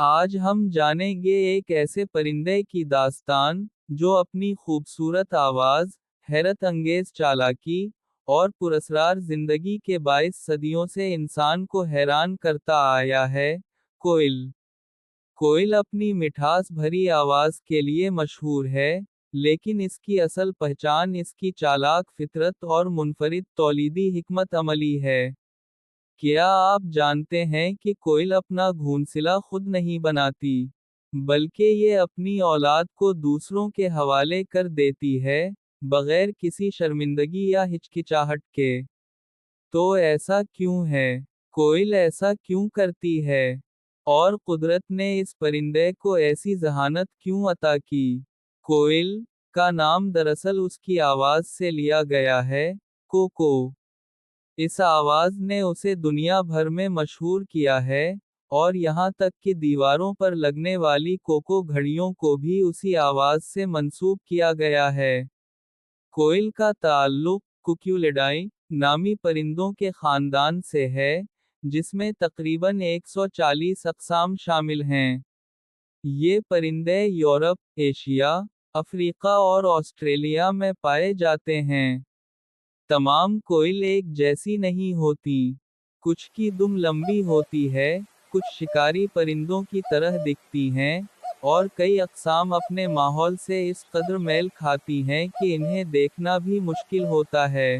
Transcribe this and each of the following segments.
آج ہم جانیں گے ایک ایسے پرندے کی داستان جو اپنی خوبصورت آواز، حیرت انگیز چالاکی اور پراسرار زندگی کے باعث صدیوں سے انسان کو حیران کرتا آیا ہے۔ کوئل کوئل اپنی مٹھاس بھری آواز کے لیے مشہور ہے، لیکن اس کی اصل پہچان اس کی چالاک فطرت اور منفرد تولیدی حکمت عملی ہے۔ کیا آپ جانتے ہیں کہ کوئل اپنا گھونسلہ خود نہیں بناتی، بلکہ یہ اپنی اولاد کو دوسروں کے حوالے کر دیتی ہے، بغیر کسی شرمندگی یا ہچکچاہٹ کے؟ تو ایسا کیوں ہے؟ کوئل ایسا کیوں کرتی ہے؟ اور قدرت نے اس پرندے کو ایسی ذہانت کیوں عطا کی؟ کوئل کا نام دراصل اس کی آواز سے لیا گیا ہے، کوکو۔ اس آواز نے اسے دنیا بھر میں مشہور کیا ہے، اور یہاں تک کہ دیواروں پر لگنے والی کوکو گھڑیوں کو بھی اسی آواز سے منسوب کیا گیا ہے۔ کوئل کا تعلق کوکیولیڈائی نامی پرندوں کے خاندان سے ہے، جس میں تقریباً 140 اقسام شامل ہیں۔ یہ پرندے یورپ، ایشیا، افریقہ اور آسٹریلیا میں پائے جاتے ہیں۔ تمام کوئل ایک جیسی نہیں ہوتیں۔ کچھ کی دم لمبی ہوتی ہے، کچھ شکاری پرندوں کی طرح دکھتی ہیں، اور کئی اقسام اپنے ماحول سے اس قدر میل کھاتی ہیں کہ انہیں دیکھنا بھی مشکل ہوتا ہے۔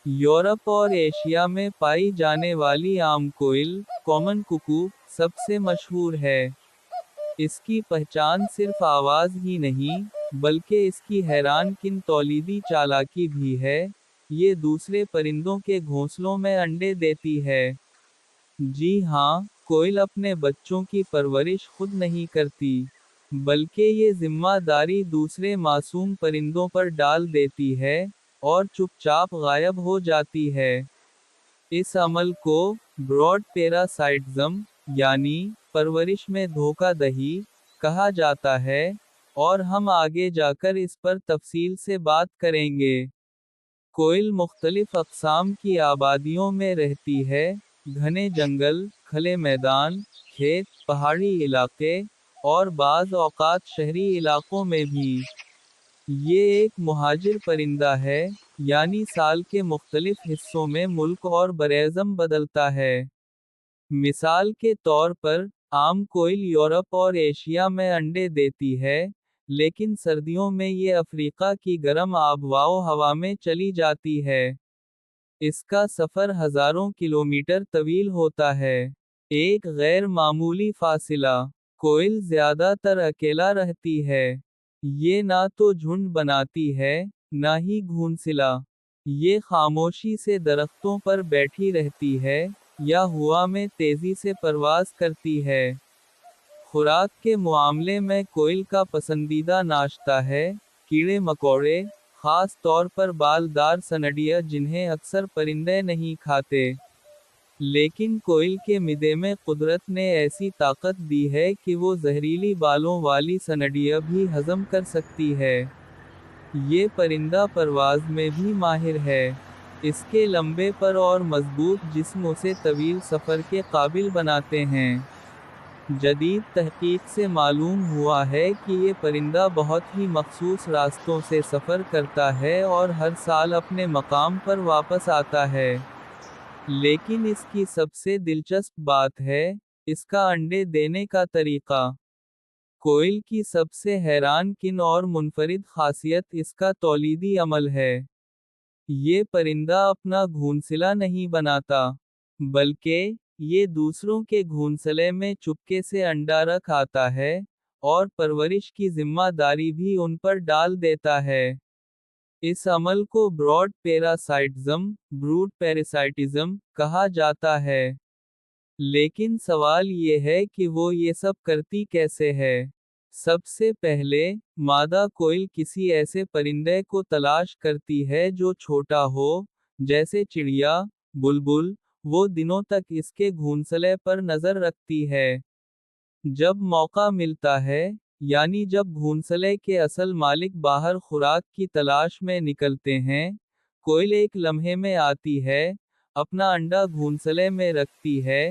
یورپ اور ایشیا میں پائی جانے والی عام کوئل، کامن کوکو، سب سے مشہور ہے۔ اس کی پہچان صرف آواز ہی نہیں، بلکہ اس کی حیران کن تولیدی چالاکی بھی ہے۔ یہ دوسرے پرندوں کے گھونسلوں میں انڈے دیتی ہے۔ جی ہاں، کوئل اپنے بچوں کی پرورش خود نہیں کرتی، بلکہ یہ ذمہ داری دوسرے معصوم پرندوں پر ڈال دیتی ہے، اور چپ چاپ غائب ہو جاتی ہے۔ اس عمل کو براڈ پیراسائٹزم، یعنی پرورش میں دھوکہ دہی، کہا جاتا ہے، اور ہم آگے جا کر اس پر تفصیل سے بات کریں گے۔ کوئل مختلف اقسام کی آبادیوں میں رہتی ہے، گھنے جنگل، کھلے میدان، کھیت، پہاڑی علاقے، اور بعض اوقات شہری علاقوں میں بھی۔ یہ ایک مہاجر پرندہ ہے، یعنی سال کے مختلف حصوں میں ملک اور براعظم بدلتا ہے۔ مثال کے طور پر، عام کوئل یورپ اور ایشیا میں انڈے دیتی ہے، لیکن سردیوں میں یہ افریقہ کی گرم آب و ہوا میں چلی جاتی ہے۔ اس کا سفر ہزاروں کلومیٹر طویل ہوتا ہے۔ ایک غیر معمولی فاصلہ۔ کوئل زیادہ تر اکیلا رہتی ہے۔ یہ نہ تو جھنڈ بناتی ہے، نہ ہی گھونسلہ۔ یہ خاموشی سے درختوں پر بیٹھی رہتی ہے، یا ہوا میں تیزی سے پرواز کرتی ہے۔ خوراک کے معاملے میں کوئل کا پسندیدہ ناشتہ ہے کیڑے مکوڑے، خاص طور پر بال دار سنڈیا جنہیں اکثر پرندے نہیں کھاتے۔ لیکن کوئل کے معدے میں قدرت نے ایسی طاقت دی ہے کہ وہ زہریلی بالوں والی سنڈیا بھی ہضم کر سکتی ہے۔ یہ پرندہ پرواز میں بھی ماہر ہے۔ اس کے لمبے پر اور مضبوط جسم اسے طویل سفر کے قابل بناتے ہیں۔ جدید تحقیق سے معلوم ہوا ہے کہ یہ پرندہ بہت ہی مخصوص راستوں سے سفر کرتا ہے اور ہر سال اپنے مقام پر واپس آتا ہے۔ لیکن اس کی سب سے دلچسپ بات ہے اس کا انڈے دینے کا طریقہ۔ کوئل کی سب سے حیران کن اور منفرد خاصیت اس کا تولیدی عمل ہے۔ یہ پرندہ اپنا گھونسلہ نہیں بناتا، بلکہ یہ دوسروں کے گھونسلے میں چپکے سے انڈا رکھ آتا ہے، اور پرورش کی ذمہ داری بھی ان پر ڈال دیتا ہے۔ اس عمل کو براڈ پیراسائٹزم، بروڈ پیراسائٹزم کہا جاتا ہے۔ لیکن سوال یہ ہے کہ وہ یہ سب کرتی کیسے ہے؟ سب سے پہلے، مادہ کوئل کسی ایسے پرندے کو تلاش کرتی ہے جو چھوٹا ہو، جیسے چڑیا، بلبل۔ وہ دنوں تک اس کے گھونسلے پر نظر رکھتی ہے۔ جب موقع ملتا ہے، یعنی جب گھونسلے کے اصل مالک باہر خوراک کی تلاش میں نکلتے ہیں، کوئل ایک لمحے میں آتی ہے، اپنا انڈا گھونسلے میں رکھتی ہے،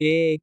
1.